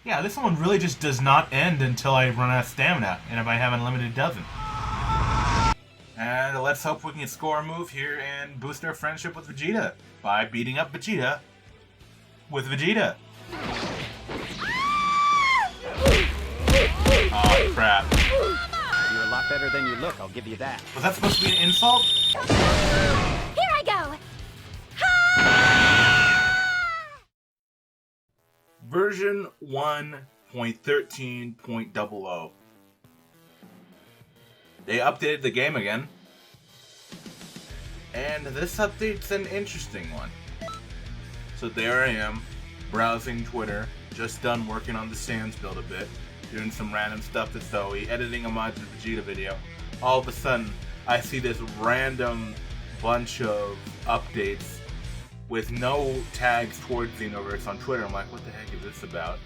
Yeah, this one really just does not end until I run out of stamina, and if I have unlimited, it doesn't. And let's hope we can score a move here and boost our friendship with Vegeta by beating up Vegeta with Vegeta. Oh crap. You're a lot better than you look, I'll give you that. Was that supposed to be an insult? Here I go! Version 1.13.00. They updated the game again. And this update's an interesting one. So there I am, browsing Twitter, just done working on the Saiyans build a bit, doing some random stuff to Zoe, editing a Majin Vegeta video. All of a sudden, I see this random bunch of updates with no tags towards Xenoverse on Twitter. I'm like, what the heck is this about?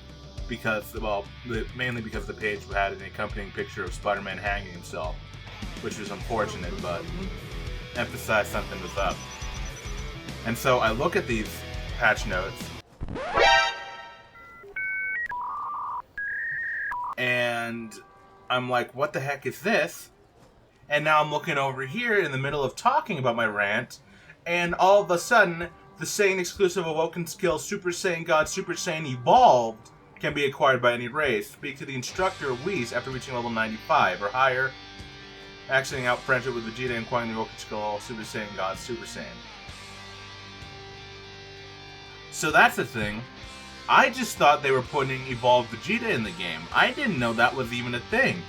Because, well, mainly because the page had an accompanying picture of Spider-Man hanging himself, which was unfortunate, but emphasized something was up. And so I look at these patch notes, and I'm like, what the heck is this? And now I'm looking over here in the middle of talking about my rant, and all of a sudden, the Saiyan exclusive awoken skill Super Saiyan God Super Saiyan Evolved can be acquired by any race. Speak to the instructor Whis after reaching level 95 or higher. Actioning out friendship with Vegeta and acquiring the awoken skill Super Saiyan God Super Saiyan. So that's the thing. I just thought they were putting Evolved Vegeta in the game. I didn't know that was even a thing.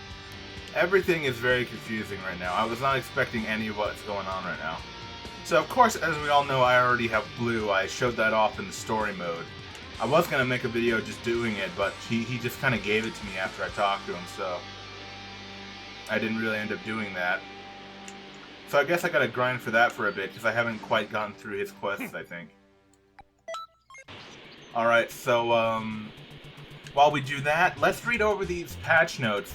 Everything is very confusing right now. I was not expecting any of what's going on right now. So of course, as we all know, I already have Blue. I showed that off in the story mode. I was going to make a video just doing it, but he just kind of gave it to me after I talked to him, so I didn't really end up doing that. So I guess I got to grind for that for a bit, because I haven't quite gotten through his quests, I think. Alright, so while we do that, let's read over these patch notes.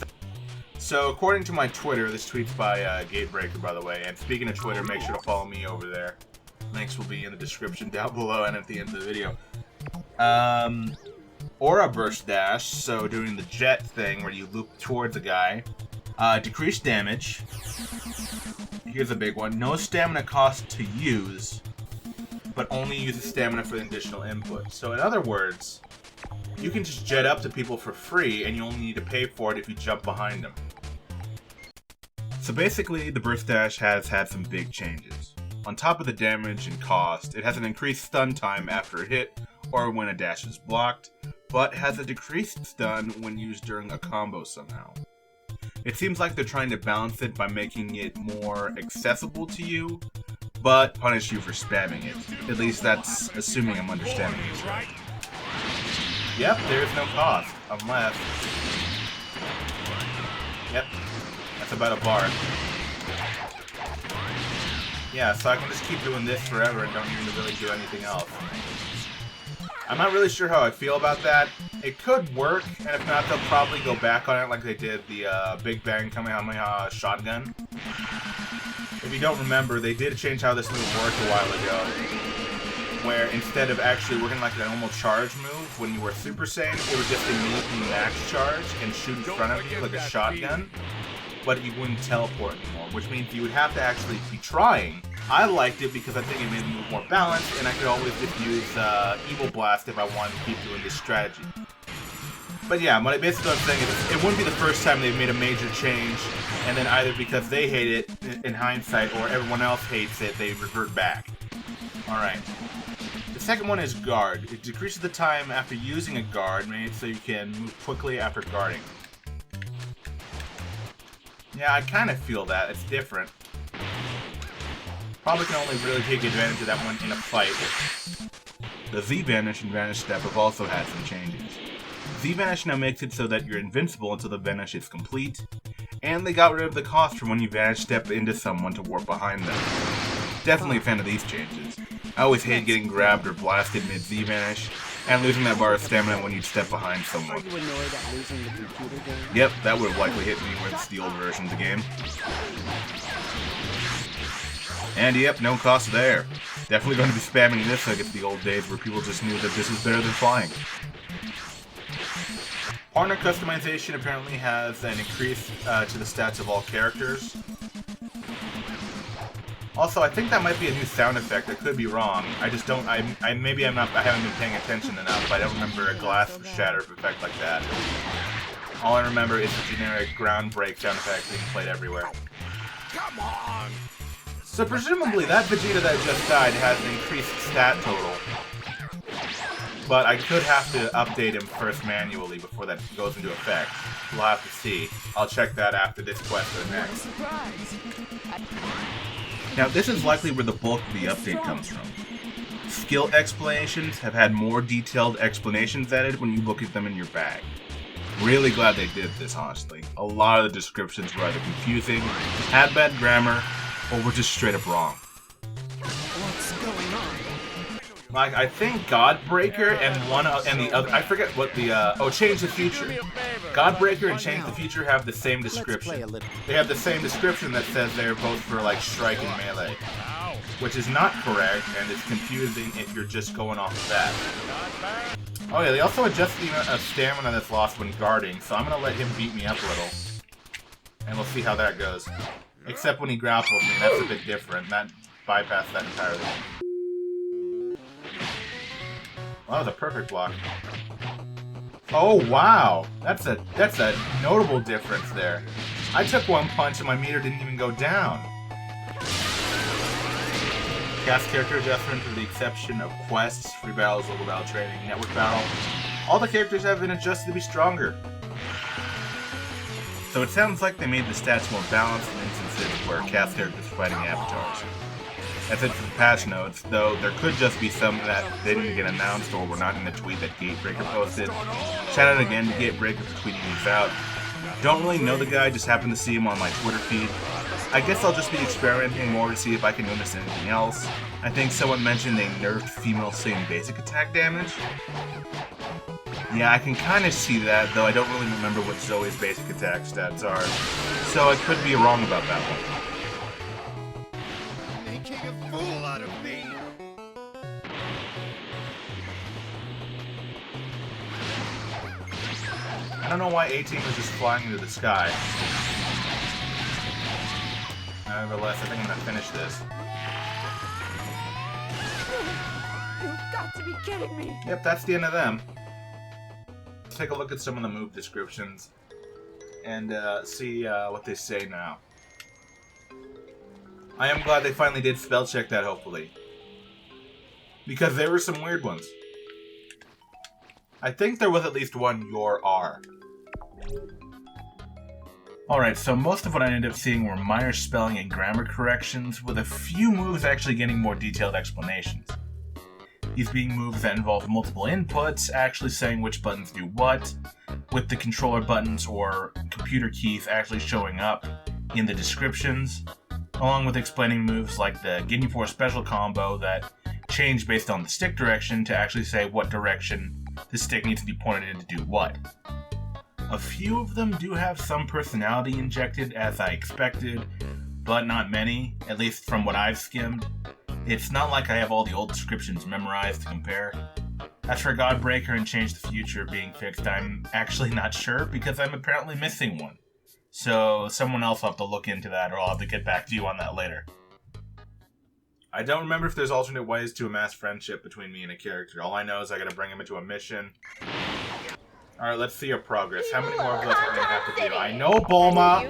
So, according to my Twitter, this tweet's by Gatebreaker, by the way, and speaking of Twitter, make sure to follow me over there. Links will be in the description down below and at the end of the video. Aura Burst Dash, so doing the jet thing where you loop towards a guy. Decreased damage. Here's a big one. No stamina cost to use, but only uses stamina for the additional input. So, in other words, you can just jet up to people for free, and you only need to pay for it if you jump behind them. So basically, the Burst Dash has had some big changes. On top of the damage and cost, it has an increased stun time after a hit, or when a dash is blocked, but has a decreased stun when used during a combo somehow. It seems like they're trying to balance it by making it more accessible to you, but punish you for spamming it. At least that's assuming I'm understanding this right. Yep, there's no cost, unless... Yep, that's about a bar. Yeah, so I can just keep doing this forever and don't need to really do anything else. I'm not really sure how I feel about that. It could work, and if not, they'll probably go back on it like they did the Big Bang Kamehameha shotgun. If you don't remember, they did change how this move worked a while ago, where instead of actually working like a normal charge move, when you were Super Saiyan, it would just immediately max charge and shoot in front of you like a shotgun, but you wouldn't teleport anymore, which means you would have to actually be trying. I liked it because I think it made the move more balanced, and I could always just use Evil Blast if I wanted to keep doing this strategy. But yeah, basically what I'm saying is it wouldn't be the first time they've made a major change, and then either because they hate it in hindsight or everyone else hates it, they revert back. Alright. The second one is Guard. It decreases the time after using a guard, making it so you can move quickly after guarding. Yeah, I kind of feel that. It's different. Probably can only really take advantage of that one in a fight. The Z-Vanish and Vanish Step have also had some changes. Z-Vanish now makes it so that you're invincible until the Vanish is complete, and they got rid of the cost from when you Vanish Step into someone to warp behind them. Definitely a fan of these changes. I always hate getting grabbed or blasted mid-Z-Vanish, and losing that bar of stamina when you step behind someone. Are you annoyed at losing the computer game? Yep, that would have likely hit me with the old version of the game. And yep, no cost there. Definitely going to be spamming this like it's the old days where people just knew that this was better than flying. Partner customization apparently has an increase to the stats of all characters. Also, I think that might be a new sound effect. I could be wrong. I just don't. Maybe I'm not. I haven't been paying attention enough. I don't remember a glass shatter effect like that. All I remember is the generic ground break sound effect being played everywhere. Come on! So presumably that Vegeta that just died has an increased stat total. But I could have to update him first manually before that goes into effect. We'll have to see. I'll check that after this quest or next. Now, this is likely where the bulk of the update comes from. Skill explanations have had more detailed explanations added when you look at them in your bag. Really glad they did this, honestly. A lot of the descriptions were either confusing, had bad grammar, or were just straight up wrong. What's going on? Like, I think Godbreaker and the other, I forget what the, Change the Future. Godbreaker and Change the Future have the same description. They have the same description that says they're both for, like, strike and melee. Which is not correct, and it's confusing if you're just going off of that. Oh yeah, they also adjust the amount of stamina that's lost when guarding, so I'm gonna let him beat me up a little. And we'll see how that goes. Except when he grapples me, that's a bit different. That bypassed that entirely. Well, that was a perfect block. Oh wow! That's a notable difference there. I took one punch and my meter didn't even go down. Cast character adjustment with the exception of quests, free battles, local battle training, network battle. All the characters have been adjusted to be stronger. So it sounds like they made the stats more balanced in instances where cast characters are fighting avatars. That's it for the patch notes, though there could just be some that didn't get announced or were not in the tweet that Gatebreaker posted. Shout out again to Gatebreaker for tweeting these out. Don't really know the guy, just happened to see him on my Twitter feed. I guess I'll just be experimenting more to see if I can notice anything else. I think someone mentioned they nerfed female Saiyan basic attack damage. Yeah, I can kind of see that, though I don't really remember what Zoe's basic attack stats are. So I could be wrong about that one. Making a fool out of me. I don't know why 18 was just flying into the sky. Nevertheless, I think I'm gonna finish this. You've got to be kidding me. Yep, that's the end of them. Let's take a look at some of the move descriptions and see what they say now. I am glad they finally did spell check that, hopefully. Because there were some weird ones. I think there was at least one your R. Alright, so most of what I ended up seeing were minor spelling and grammar corrections, with a few moves actually getting more detailed explanations. These being moves that involve multiple inputs, actually saying which buttons do what, with the controller buttons or computer keys actually showing up in the descriptions, along with explaining moves like the Ginyu Force special combo that change based on the stick direction to actually say what direction the stick needs to be pointed in to do what. A few of them do have some personality injected, as I expected, but not many, at least from what I've skimmed. It's not like I have all the old descriptions memorized to compare. As for Godbreaker and Change the Future being fixed, I'm actually not sure, because I'm apparently missing one. So someone else will have to look into that, or I'll have to get back to you on that later. I don't remember if there's alternate ways to amass friendship between me and a character. All I know is I gotta bring him into a mission. Alright, let's see your progress. How many more of those are we gonna have to do? I know, Bulma!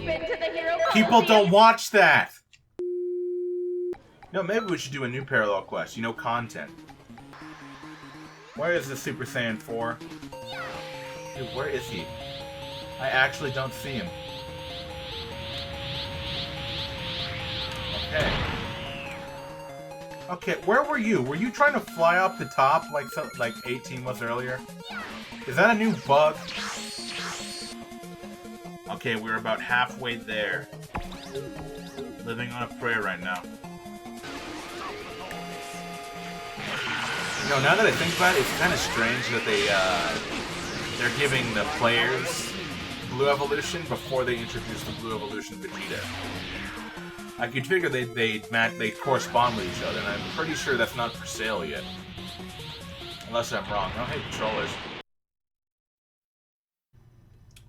People don't watch that! No, maybe we should do a new parallel quest. You know, content. Where is the Super Saiyan 4? Dude, where is he? I actually don't see him. Okay. Okay, where were you? Were you trying to fly up the top like 18 was earlier? Is that a new bug? Okay, we're about halfway there. Living on a prayer right now. You know, now that I think about it, it's kind of strange that they're giving the players Blue Evolution before they introduce the Blue Evolution Vegeta. I could figure they correspond with each other, and I'm pretty sure that's not for sale yet. Unless I'm wrong. Oh, hey, controllers.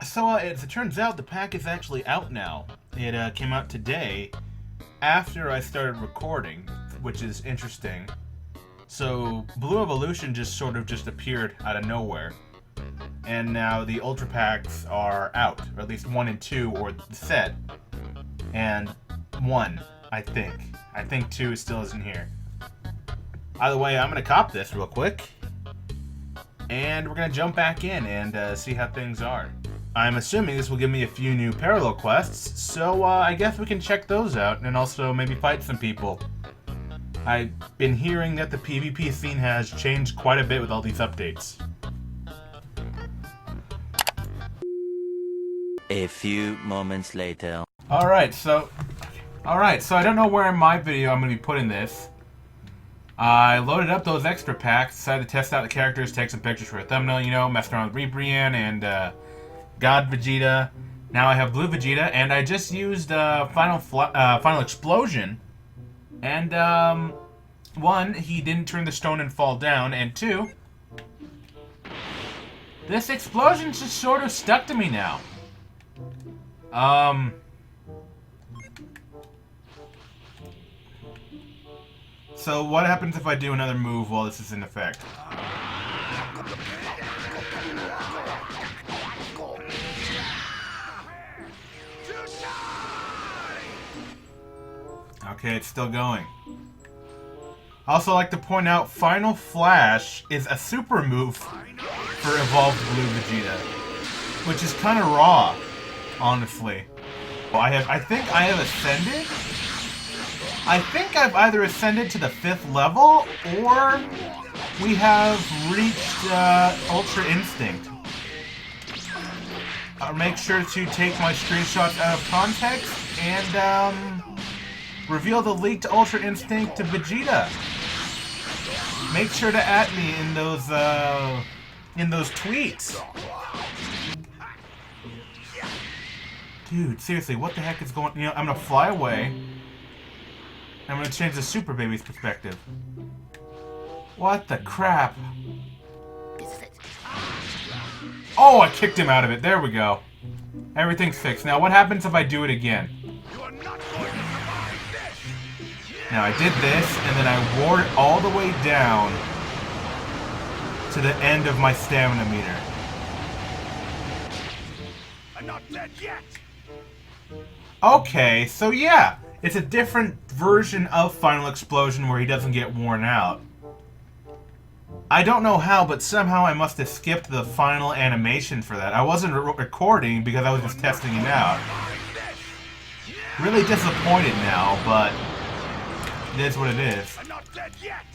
So, as it turns out, the pack is actually out now. It came out today, after I started recording, which is interesting. So, Blue Evolution just sort of just appeared out of nowhere. And now the Ultra Packs are out, or at least 1 and 2, or the set. And 1, I think. I think 2 still isn't here. Either way, I'm going to cop this real quick. And we're going to jump back in and see how things are. I'm assuming this will give me a few new parallel quests, so I guess we can check those out and also maybe fight some people. I've been hearing that the PvP scene has changed quite a bit with all these updates. A few moments later. Alright, so I don't know where in my video I'm going to be putting this. I loaded up those extra packs, decided to test out the characters, take some pictures for a thumbnail, you know, messed around with Ribrianne and God Vegeta. Now I have Blue Vegeta, and I just used Final Explosion. And, 1, he didn't turn the stone and fall down, and 2, this explosion just sort of stuck to me now. So what happens if I do another move while this is in effect? Okay, it's still going. I also like to point out Final Flash is a super move for Evolved Blue Vegeta, which is kind of raw, honestly. Well, I think I have ascended. I think I've either ascended to the 5th level, or we have reached Ultra Instinct. I'll make sure to take my screenshots out of context and reveal the leaked Ultra Instinct to Vegeta. Make sure to @ me in those tweets. Dude, seriously, what the heck is going on? You know, I'm gonna fly away. I'm gonna change the Super Baby's perspective. What the crap? Oh, I kicked him out of it. There we go. Everything's fixed. Now, what happens if I do it again? Now, I did this, and then I wore it all the way down to the end of my stamina meter. I'm not dead yet. Okay, so yeah. It's a different version of Final Explosion where he doesn't get worn out. I don't know how, but somehow I must have skipped the final animation for that. I wasn't recording because I was just testing it out. Really disappointed now, but it is what it is. I'm not dead yet.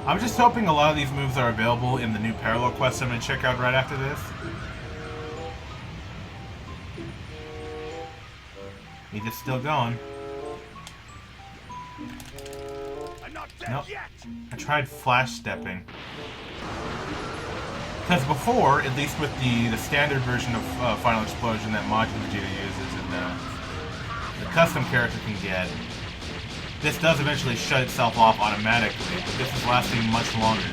I'm just hoping a lot of these moves are available in the new parallel quests I'm going to check out right after this. He's just still going. Nope. I tried flash stepping. Because before, at least with the standard version of Final Explosion that Majin Vegeta uses and the custom character can get, this does eventually shut itself off automatically, but this is lasting much longer.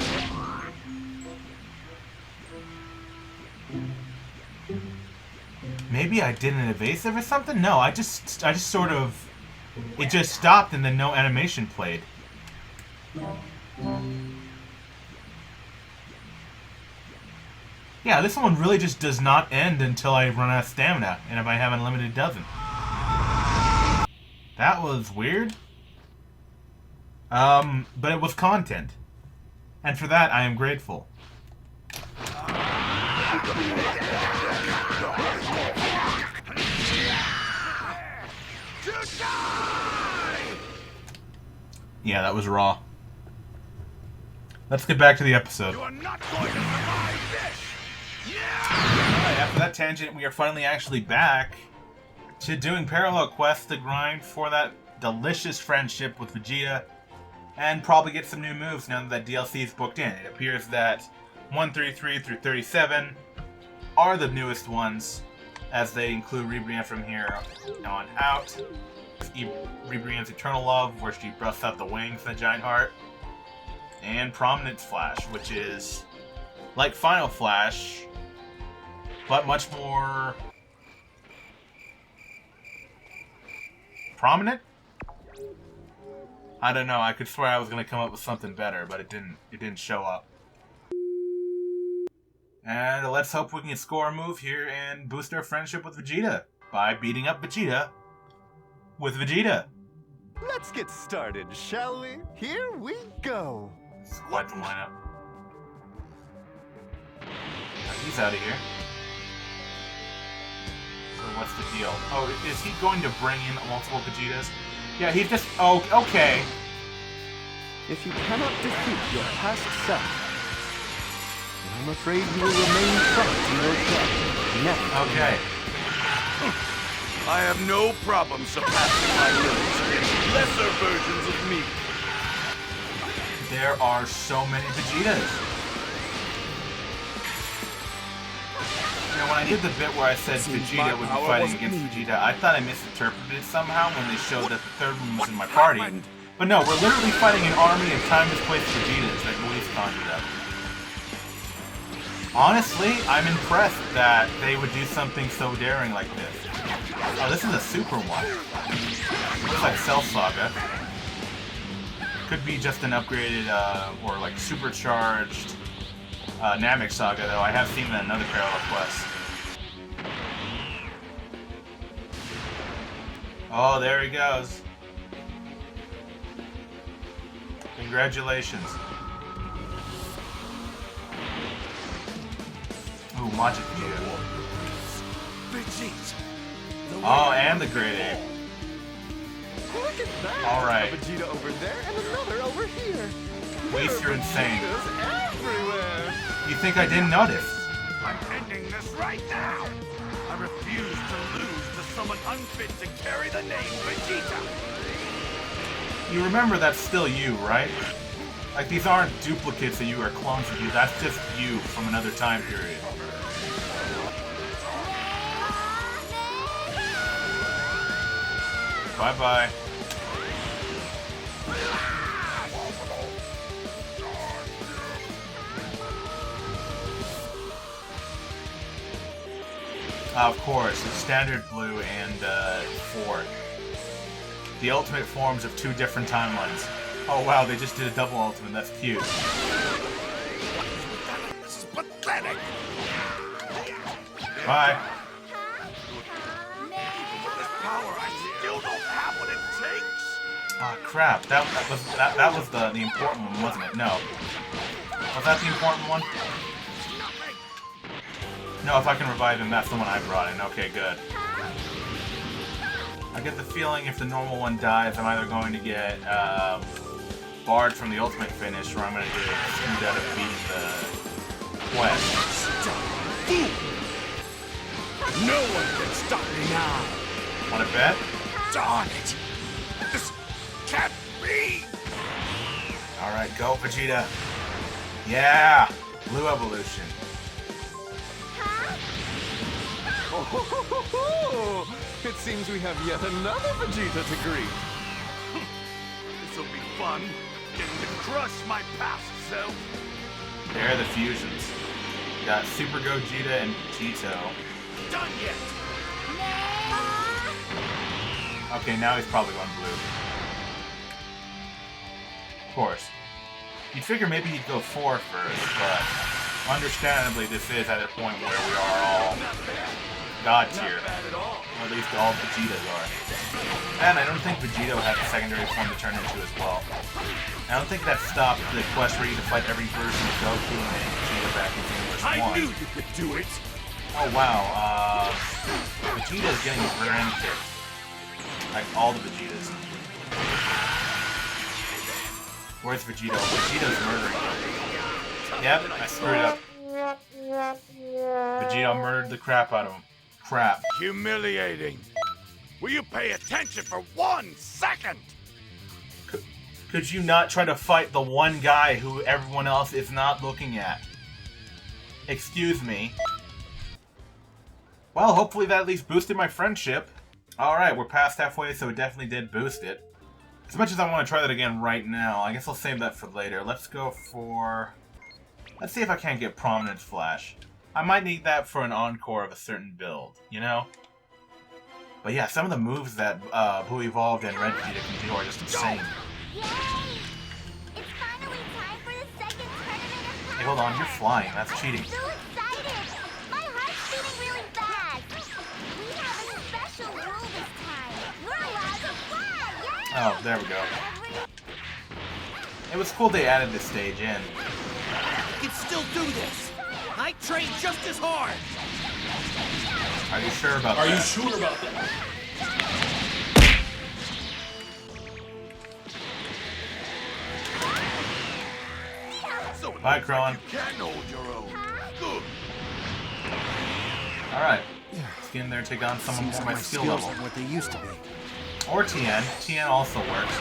Maybe I did an evasive or something? No, I just sort of... It just stopped and then no animation played. Yeah, this one really just does not end until I run out of stamina, and if I have unlimited, it doesn't. That was weird. But it was content. And for that, I am grateful. Yeah, that was raw. Let's get back to the episode. You are not going to survive this. Alright, after that tangent, we are finally actually back to doing parallel quests to grind for that delicious friendship with Vegeta, and probably get some new moves now that DLC is booked in. It appears that 133 through 37 are the newest ones, as they include Ribrianne from here on out. Ribrianne's Eternal Love, where she busts out the wings and the giant heart. And Prominence Flash, which is, like Final Flash, but much more prominent? I don't know, I could swear I was gonna come up with something better, but it didn't show up. And let's hope we can score a move here and boost our friendship with Vegeta by beating up Vegeta with Vegeta. Let's get started, shall we? Here we go. It's quite the lineup. He's out of here. So what's the deal? Oh, is he going to bring in multiple Vegetas? Yeah, he's just... Oh, okay. If you cannot defeat your past self, I'm afraid you will remain trapped in your death. Never. Okay. I have no problem surpassing my limits against lesser versions of me. There are so many Vegetas. You know, when I did the bit where I said Vegeta would be fighting against Vegeta, I thought I misinterpreted it somehow when they showed that the third one was in my party. But no, we're literally fighting an army of time-displaced Vegetas that Luis conjured up. Honestly, I'm impressed that they would do something so daring like this. Oh, this is a super one. Looks like Cell Saga. Could be just an upgraded, or like supercharged Namek Saga, though I have seen that in other parallel quests. Oh, there he goes. Congratulations. Ooh, Magic Vegeta. Vegeta. Oh, and the Great Ape. Look at that! Alright. A Vegeta over there and another over here. Luis, you're insane. Vegetas everywhere. You think I didn't notice? I'm ending this right now. I refuse to lose to someone unfit to carry the name Vegeta. You remember that's still you, right? Like, these aren't duplicates of you or clones of you. That's just you from another time period. Bye-bye. Of course, it's Standard Blue and 4. The ultimate forms of 2 different timelines. Oh wow, they just did a double ultimate, that's cute. This is pathetic. Bye. Even with this power, I still don't have what it takes. Ah, crap. That was the important one, wasn't it? No. Was that the important one? No, if I can revive him, that's the one I brought in. Okay, good. I get the feeling if the normal one dies, I'm either going to get barred from the ultimate finish, or I'm going to get screwed out of beating the quest. No one can stop me now. Want to bet? Darn it. This can't be. Alright, go Vegeta. Yeah! Blue Evolution. Oh, it seems we have yet another Vegeta to greet. This'll be fun. Getting to crush my past self. There are the fusions. You got Super Gogeta and Vegito. Done yet. Okay, now he's probably going blue. Of course. You'd figure maybe he'd go 4 first, but understandably this is at a point where we are all God tier. Or at least all Vegetas are. And I don't think Vegito had a secondary form to turn into as well. I don't think that stopped the quest where you had to fight every version of Goku and Vegeta back in Xenoverse 1. I knew you could do it. Oh wow, Vegeta is getting grand kicked. Like all the Vegetas. Where's Vegito? Vegito's murdering him. Yep, I screwed up. Vegito murdered the crap out of him. Crap. Humiliating. Will you pay attention for 1 second? Could you not try to fight the one guy who everyone else is not looking at? Excuse me. Well, hopefully that at least boosted my friendship. Alright, we're past halfway, so it definitely did boost it. As much as I want to try that again right now, I guess I'll save that for later. Let's go for... Let's see if I can't get Prominence Flash. I might need that for an encore of a certain build, you know? But yeah, some of the moves that Blue Evolved and Red Vegeta can do are just insane. Yay! It's finally time for the second tournament of Hey, hold on, you're flying. That's cheating. I'm so excited! My heart's beating really fast! We have a special rule this time. You're allowed to fly! Yay! Oh, there we go. It was cool they added this stage in. I can still do this. I train just as hard. Are you sure about that? Are you sure about that? So it Bye, looks like Krillin. you can hold your own. Good. Alright. Let's get in there and take on someone Seems more like my my skill skills level. aren't what they used to be. Or TN. TN also works.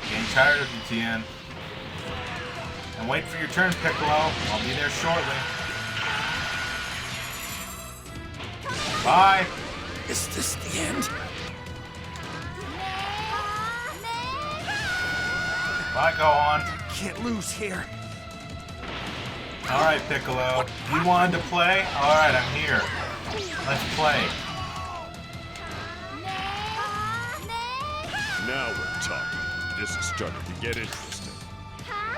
Getting tired of you, TN. And wait for your turn, Piccolo. I'll be there shortly. Bye. Is this the end? Bye, go on. Can't lose here. Alright, Piccolo. You wanted to play? Alright, I'm here. Let's play. Now we're talking. This is starting to get interesting.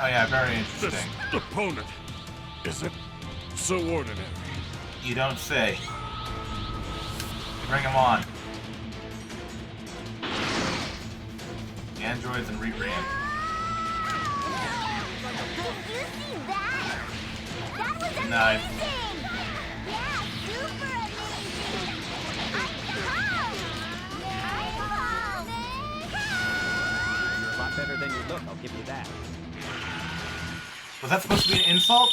Oh yeah, very This interesting. opponent isn't so ordinary. You don't say. Bring him on. The androids and Ribrianne. Did you see that? That was amazing! Nice. Yeah, super amazing! You're a lot better than you look, I'll give you that. Was that supposed to be an insult?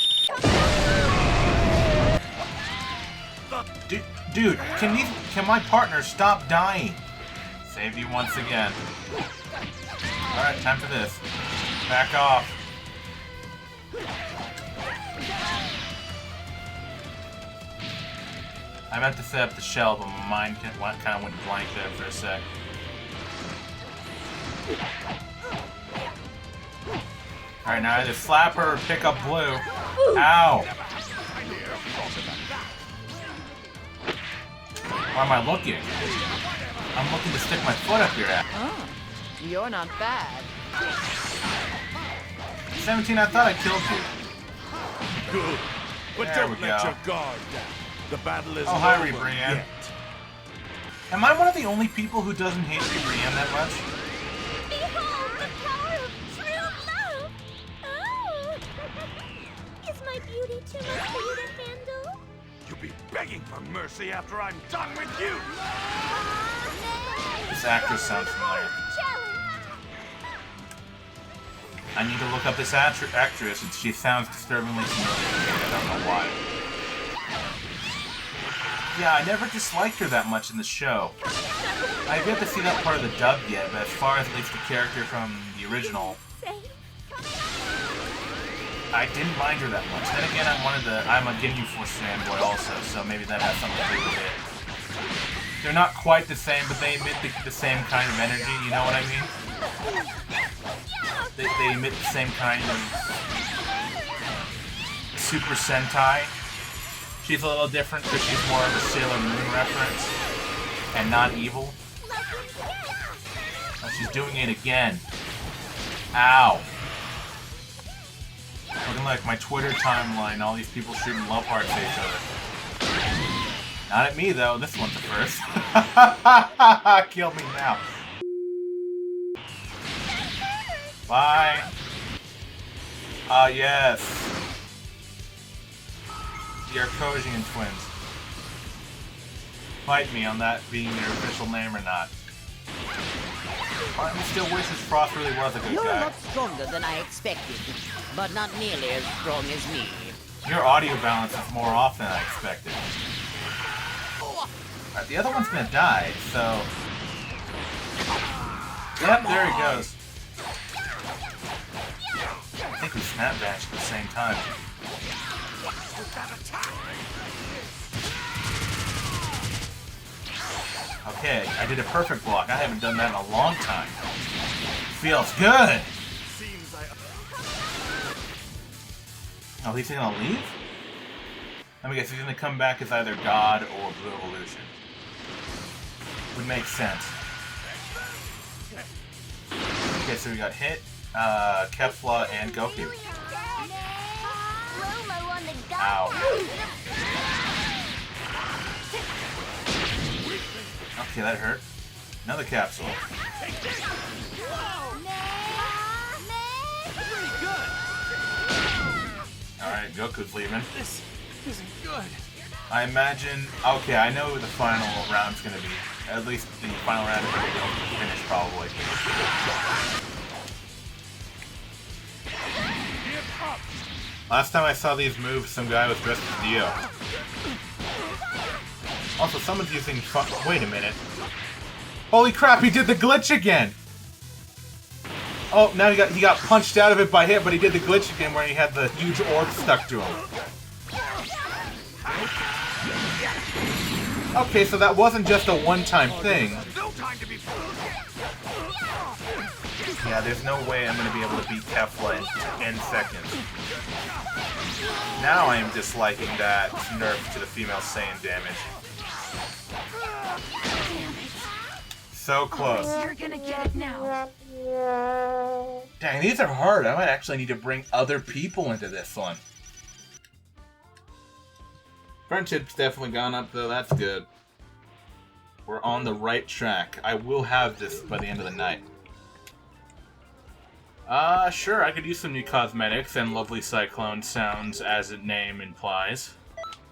Dude, can my partner stop dying? Save you once again. Alright, time for this. Back off. I meant to set up the shell, but my mind kind of went blank there for a sec. Alright, now either slap her or pick up Blue. Ow! Why am I looking? I'm looking to stick my foot up your ass. Oh, you're not bad. 17, I thought I killed you. Good. But There don't we let go. your guard down. The battle is Oh, hi, over Ribrianne. yet. Am I one of the only people who doesn't hate Ribrianne that much? Behold the power of true love! Oh! Is my beauty too much for you to handle? You'll be begging for mercy after I'm done with you. This actress sounds familiar. Challenge! I need to look up this actress, and she sounds disturbingly familiar. I don't know why. Yeah, I never disliked her that much in the show. I've yet to see that part of the dub yet, but as far as at least the character from the original, I didn't mind her that much. Then again, I'm a Ginyu Force fanboy also, so maybe that has something to do with it. They're not quite the same, but they emit the same kind of energy, you know what I mean? They emit the same kind of Super Sentai. She's a little different because she's more of a Sailor Moon reference and not evil. Oh, she's doing it again. Ow. Looking like my Twitter timeline, all these people shooting love hearts at each other. Not at me though, this one's the first. Kill me now. Bye. Yes. The Arcosian twins. Fight me on that being their official name or not. Part of me still wishes Frost really was a good You're a guy. lot stronger than I expected, but not nearly as strong as me. Your audio balance is more off than I expected. Alright, the other one's gonna die, so... Yep, there he goes. I think we snap dashed at the same time. Okay, I did a perfect block. I haven't done that in a long time. Feels good! Oh, he's gonna leave? Let me guess, he's gonna come back as either God or Blue Evolution. Would make sense. Okay, so we got Hit, Kefla, and Goku. Ow. Okay, that hurt. Another capsule. Alright, Goku's leaving. This isn't good. I imagine... Okay, I know the final round's gonna be. At least the final round is gonna be finished, probably. Last time I saw these moves, some guy was dressed as Dio. Also, someone's using... Wait a minute. Holy crap, he did the glitch again! Oh, now he got punched out of it by Hit, but he did the glitch again where he had the huge orb stuck to him. Okay, so that wasn't just a one-time thing. Yeah, there's no way I'm going to be able to beat Kefla in 10 seconds. Now I am disliking that nerf to the female Saiyan damage. So close. You're gonna get it now. Dang, these are hard. I might actually need to bring other people into this one. Friendship's definitely gone up, though. That's good. We're on the right track. I will have this by the end of the night. Sure, I could use some new cosmetics and lovely cyclone sounds, as the name implies.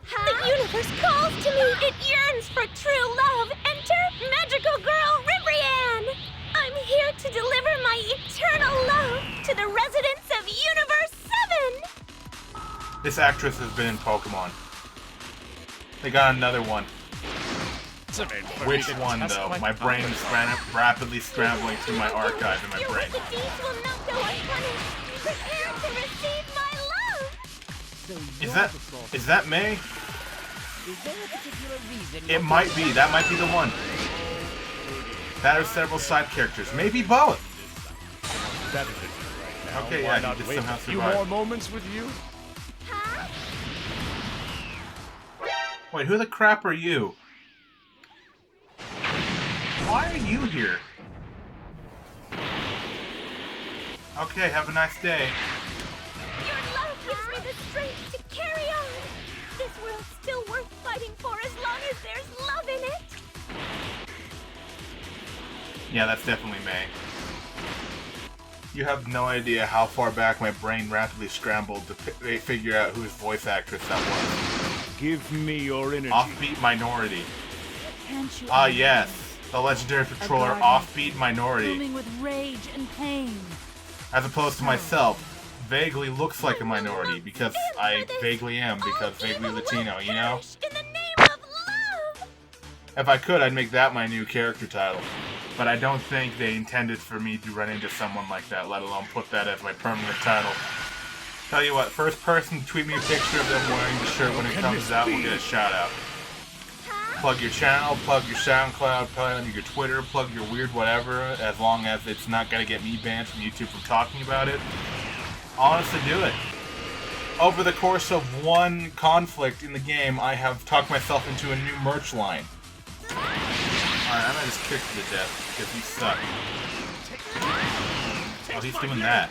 The universe calls to me. It yearns for true love. Enter magical girl Ribrianne. I'm here to deliver my eternal love to the residents of Universe 7. This actress has been in Pokemon. They got another one. Which one, though? My brain is rapidly scrambling through my archive in my brain. Your wicked deeds will not go unpunished. Prepare to receive my love. Is that May? Is there a particular reason? It might be. That might be the one. That or several side characters. Maybe both. Okay, yeah, not he just wait somehow a few survived. more moments with you? Wait, who the crap are you? Why are you here? Okay, have a nice day. Your love gives me the strength to carry on. This world's still worth fighting for as long as there's love in it. Yeah, that's definitely May. You have no idea how far back my brain rapidly scrambled to figure out whose voice actress that was. Give me your energy. Offbeat Minority. Ah, yes. The legendary patroller Offbeat Minority. With rage and pain. As opposed to myself, vaguely looks like a minority, because I vaguely am, because vaguely Latino, you know? In the name of love. If I could, I'd make that my new character title. But I don't think they intended for me to run into someone like that, let alone put that as my permanent title. Tell you what, first person to tweet me a picture of them wearing the shirt when it comes out will get a shout out. Plug your channel, plug your SoundCloud, plug your Twitter, plug your weird whatever, as long as it's not going to get me banned from YouTube from talking about it. I'll honestly do it. Over the course of one conflict in the game, I have talked myself into a new merch line. Alright, I'm gonna just kick you to death, because you suck. Oh, he's doing that.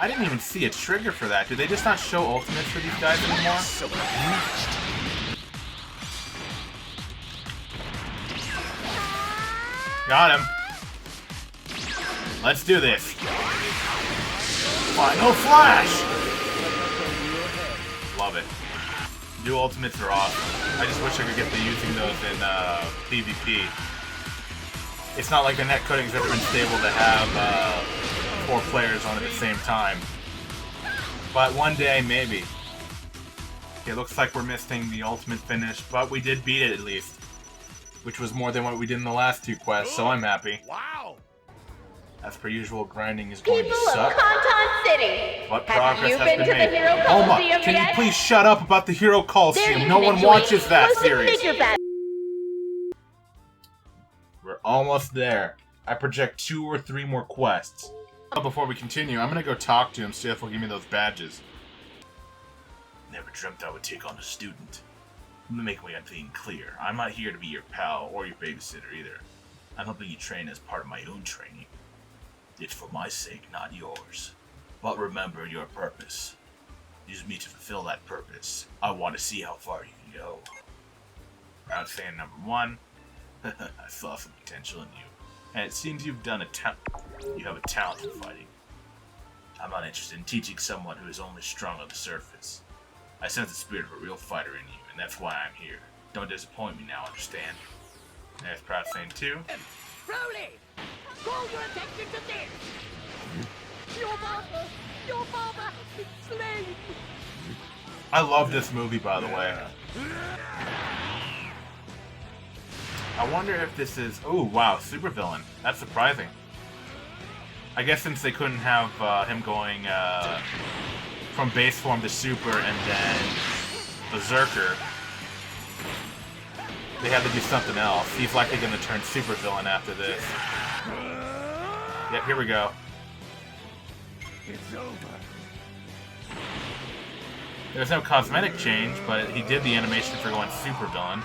I didn't even see a trigger for that. Did they just not show ultimates for these guys anymore? Got him. Let's do this. Final Flash! Love it. Dual ultimates are awesome. I just wish I could get to using those in PvP. It's not like the net coding's ever been stable to have 4 players on at the same time. But one day, maybe. Okay, looks like we're missing the ultimate finish, but we did beat it at least. Which was more than what we did in the last 2 quests, so I'm happy. Wow! As per usual, grinding is going to People of suck. Conton City. What Have progress you has been been to the made? Hero Oma, Coliseum can you yet? please shut up about the Hero There Coliseum? you've No been one doing watches that close to series. figure battle. We're almost there. I project 2 or 3 more quests. Before we continue, I'm gonna go talk to him, see if he'll give me those badges. Never dreamt I would take on a student. Let me make one thing clear. I'm not here to be your pal or your babysitter either. I'm helping you train as part of my own training. It's for my sake, not yours. But remember your purpose. Use me to fulfill that purpose. I want to see how far you can go. Proud fan number 1. I saw some potential in you. And it seems you have a talent for fighting. I'm not interested in teaching someone who is only strong on the surface. I sense the spirit of a real fighter in you, and that's why I'm here. Don't disappoint me now, understand? There's Proud Fan 2. Broly! Call your attention to this! Your father has been slain! I love this movie, by the way. I wonder if this is... Oh, wow, supervillain. That's surprising. I guess since they couldn't have him going from base form to super and then Berserker, they had to do something else. He's likely going to turn supervillain after this. Yep, here we go. It's over. There's no cosmetic change, but he did the animation for going supervillain.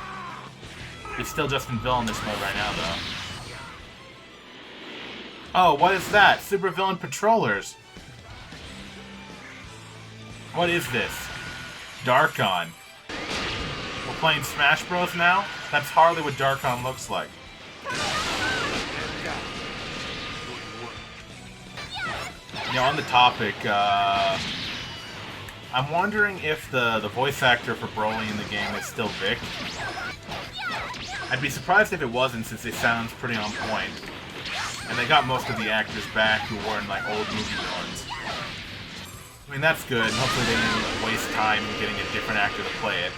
He's still just in villainous mode right now, though. Oh, what is that? Supervillain patrollers. What is this? Darkon. We're playing Smash Bros. Now? That's hardly what Darkon looks like. You know, on the topic, I'm wondering if the voice actor for Broly in the game is still Vic. I'd be surprised if it wasn't, since it sounds pretty on point. And they got most of the actors back who were in, like, old movie villains. I mean, that's good. Hopefully they didn't waste time getting a different actor to play it.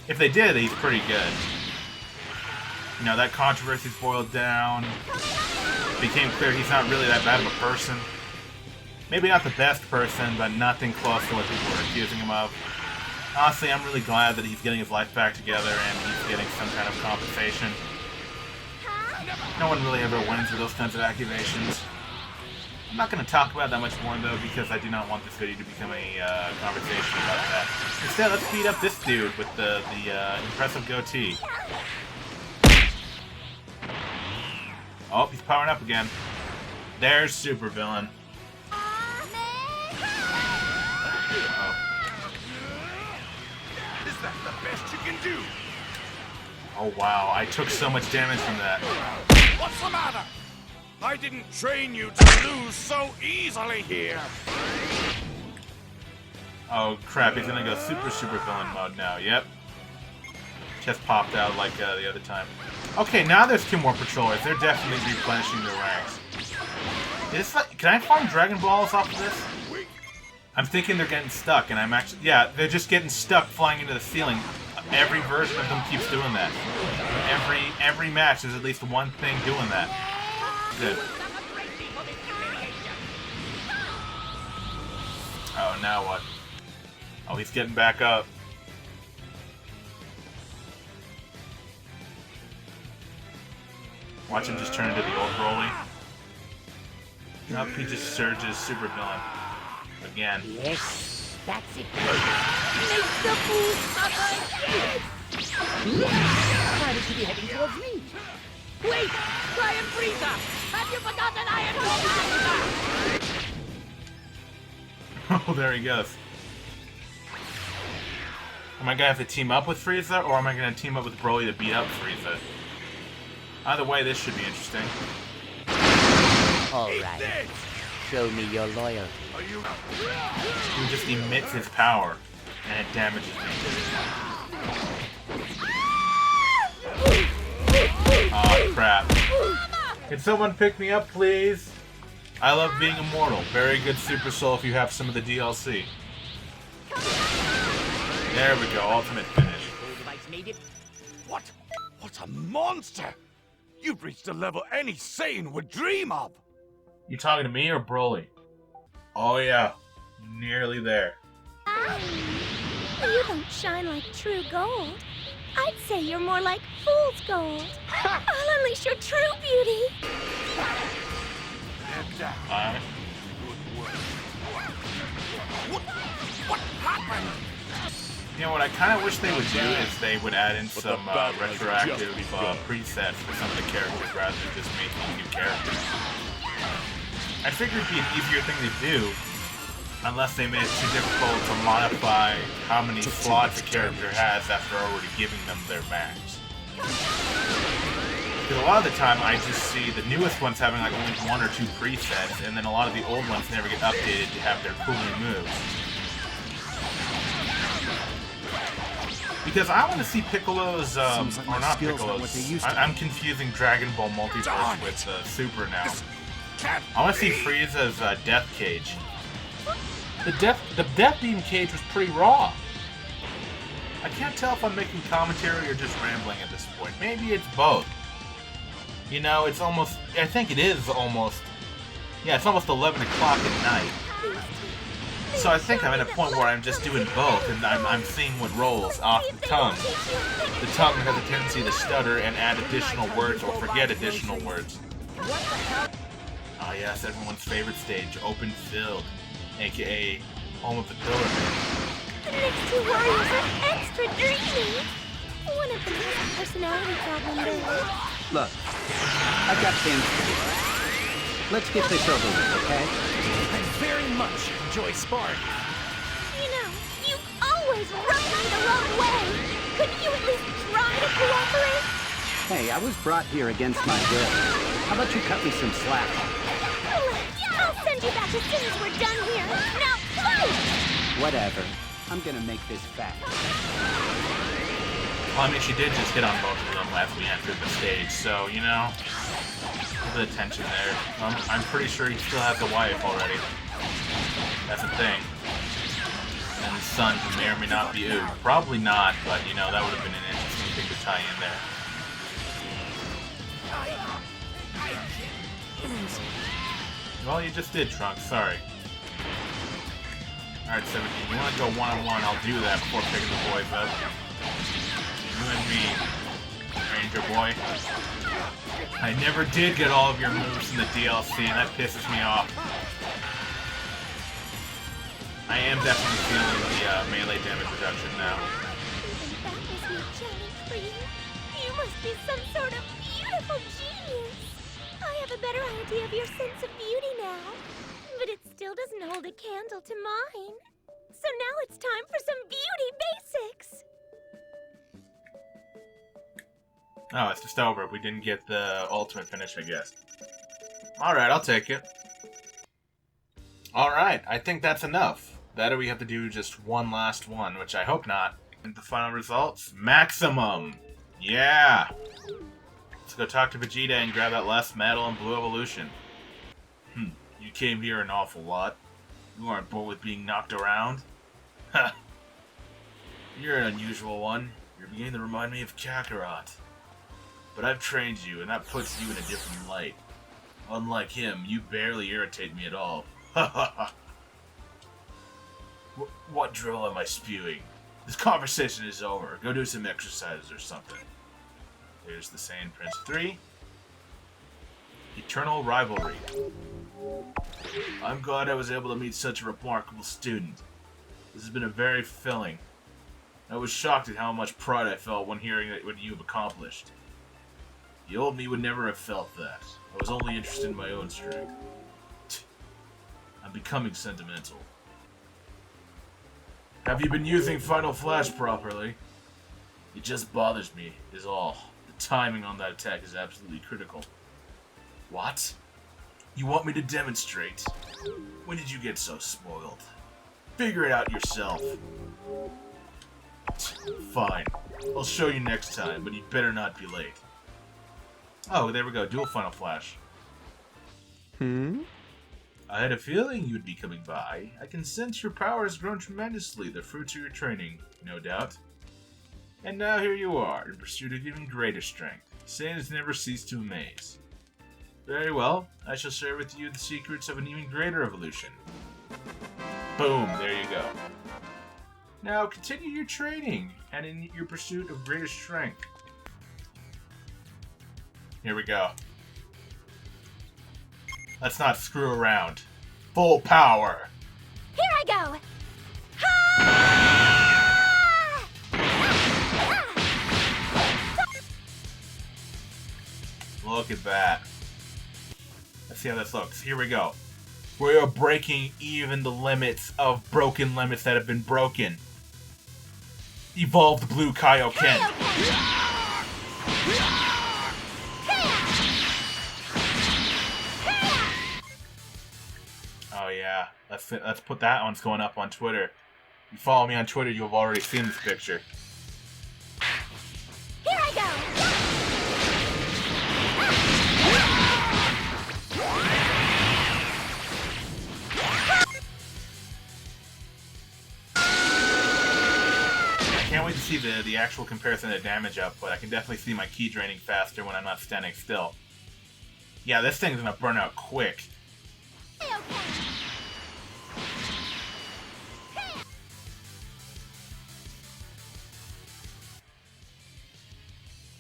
If they did, he's pretty good. You know, that controversy's boiled down. It became clear he's not really that bad of a person. Maybe not the best person, but nothing close to what people were accusing him of. Honestly, I'm really glad that he's getting his life back together and he's getting some kind of compensation. No one really ever wins with those kinds of accusations. I'm not going to talk about that much more, though, because I do not want this video to become a conversation about that. Instead, let's beat up this dude with the impressive goatee. Oh, he's powering up again. There's supervillain. Is that the best you can do? Oh wow, I took so much damage from that. What's the matter? I didn't train you to lose so easily here. Oh crap, he's gonna go super villain mode now, yep. Just popped out like the other time. Okay, now there's 2 more patrollers. They're definitely replenishing their ranks. Is this, can I farm Dragon Balls off of this? I'm thinking they're getting stuck, and I'm actually... Yeah, they're just getting stuck flying into the ceiling. Every version of them keeps doing that. Every match, there's at least one thing doing that. Good. Oh, now what? Oh, he's getting back up. Watch him just turn into the old Broly. Nope, he just surges supervillain. Again. Yes, that's it. Make the fool suffer! Yes! Why did you be heading towards me? Wait! Giant Frieza! Have you forgotten I am your master? Oh, there he goes. Am I gonna have to team up with Frieza, or am I gonna team up with Broly to beat up Frieza? Either way, this should be interesting. Alright. Show me your loyalty. He just emits his power, and it damages me. Oh crap. Can someone pick me up, please? I love being immortal. Very good Super Soul if you have some of the DLC. There we go, ultimate finish. What? What a monster! You've reached a level any Saiyan would dream of! You talking to me or Broly? Oh yeah, nearly there. You don't shine like true gold. I'd say you're more like fool's gold. I'll unleash your true beauty. What happened? You know what I kind of wish they would do is they would add in But the some battle has retroactive just begun. presets for some of the characters rather than just making new characters. I figured it'd be an easier thing to do, unless they made it too difficult to modify how many slots a character has after already giving them their max. Because a lot of the time I just see the newest ones having like only 1 or 2 presets, and then a lot of the old ones never get updated to have their cool new moves. Because I want to see Piccolo's, or not Piccolo's, I'm confusing Dragon Ball Multiverse with Super now. I want to see Frieza's Death Cage. The Death Beam Cage was pretty raw. I can't tell if I'm making commentary or just rambling at this point. Maybe it's both. You know, it's almost, I think it is almost, yeah, it's almost 11 o'clock at night. So I think I'm at a point where I'm just doing both, and I'm seeing what rolls off the tongue. The tongue has a tendency to stutter and add additional words or forget additional words. Ah yes, everyone's favorite stage, Open Field, aka Home of the Pillar Man. The next 2 warriors are extra dreamy. One of them has a personality problem, though. Look, I've got things to do. Let's get this over with, okay? I very much enjoy sparring. You know, you always rub me the wrong way. Couldn't you at least try to cooperate? Hey, I was brought here against my will. How about you cut me some slack? I'll send you back as soon as we're done here. Now, fight! Whatever. I'm gonna make this fast. Well, I mean, she did just hit on both of them as we entered the stage, so, you know, a bit of tension there. I'm pretty sure he still has a wife already. That's a thing. And his son, who may or may not be Oog. Probably not, but, you know, that would have been an interesting thing to tie in there. Well, you just did, Trunks. Sorry. Alright, 17. You want to go one-on-one, I'll do that before picking the boys up. You and me, Ranger Boy. I never did get all of your moves in the DLC, and that pisses me off. I am definitely feeling the melee damage reduction now. Even that was no challenge for you. You must be some sort of beautiful genius. I have a better idea of your sense of beauty now. But it still doesn't hold a candle to mine. So now it's time for some beauty basics. Oh, it's just over. We didn't get the ultimate finish, I guess. Alright, I'll take it. Alright, I think that's enough. That or we have to do just one last one, which I hope not. And the final results? Maximum! Yeah! Let's go talk to Vegeta and grab that last medal in Blue Evolution. You came here an awful lot. You aren't bored with being knocked around? Ha! You're an unusual one. You're beginning to remind me of Kakarot. But I've trained you, and that puts you in a different light. Unlike him, you barely irritate me at all. Ha ha ha! What drill am I spewing? This conversation is over. Go do some exercises or something. There's the Saiyan Prince 3. Eternal Rivalry. I'm glad I was able to meet such a remarkable student. This has been a very fulfilling. I was shocked at how much pride I felt when hearing what you've accomplished. The old me would never have felt that. I was only interested in my own strength. I'm becoming sentimental. Have you been using Final Flash properly? It just bothers me, is all. The timing on that attack is absolutely critical. What? You want me to demonstrate? When did you get so spoiled? Figure it out yourself. Fine. I'll show you next time, but you better not be late. Oh, there we go. Dual Final Flash. I had a feeling you'd be coming by. I can sense your power has grown tremendously, the fruits of your training, no doubt. And now here you are, in pursuit of even greater strength. Saiyans never cease to amaze. Very well, I shall share with you the secrets of an even greater evolution. Boom, there you go. Now continue your training, and in your pursuit of greater strength. Here we go. Let's not screw around. Full power! Here I go! Ha! Look at that. Let's see how this looks. Here we go. We are breaking even the limits of broken limits that have been broken. Evolved Blue Kaioken. Oh yeah, let's put that one's going up on Twitter. If you follow me on Twitter, you've already seen this picture. Here I go! I can't wait to see the actual comparison of damage output. I can definitely see my ki draining faster when I'm not standing still. Yeah, this thing's gonna burn out quick.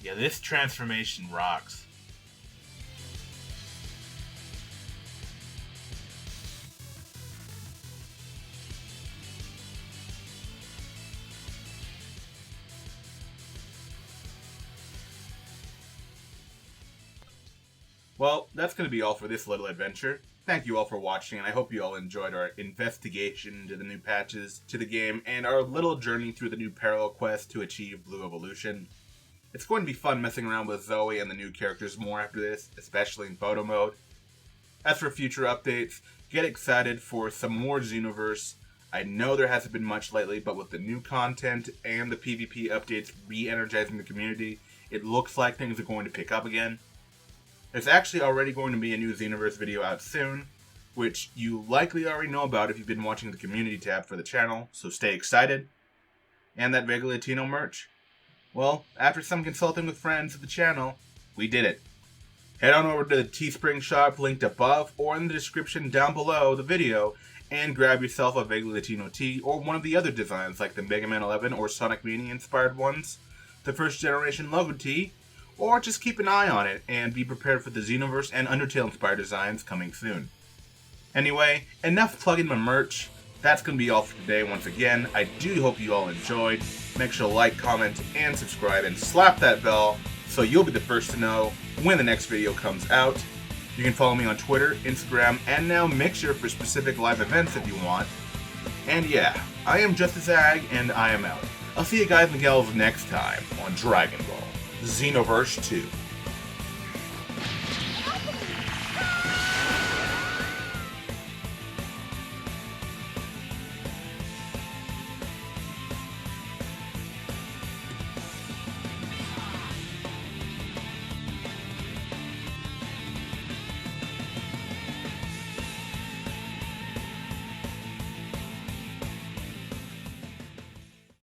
Yeah, this transformation rocks. Well, that's going to be all for this little adventure. Thank you all for watching, and I hope you all enjoyed our investigation into the new patches to the game and our little journey through the new parallel quest to achieve Blue Evolution. It's going to be fun messing around with Zoe and the new characters more after this, especially in photo mode. As for future updates, get excited for some more Xenoverse. I know there hasn't been much lately, but with the new content and the PvP updates re-energizing the community, it looks like things are going to pick up again. There's actually already going to be a new Xenoverse video out soon, which you likely already know about if you've been watching the community tab for the channel, so stay excited. And that Vega Latino merch. Well, after some consulting with friends of the channel, we did it. Head on over to the Teespring shop linked above or in the description down below the video and grab yourself a Vega Latino tee or one of the other designs like the Mega Man 11 or Sonic Mania inspired ones, the first generation logo tee, or just keep an eye on it and be prepared for the Xenoverse and Undertale inspired designs coming soon. Anyway, enough plugging my merch. That's going to be all for today once again. I do hope you all enjoyed. Make sure to like, comment, and subscribe, and slap that bell so you'll be the first to know when the next video comes out. You can follow me on Twitter, Instagram, and now Mixer for specific live events if you want. And yeah, I am Justazag, and I am out. I'll see you guys and gals next time on Dragon Ball Xenoverse 2.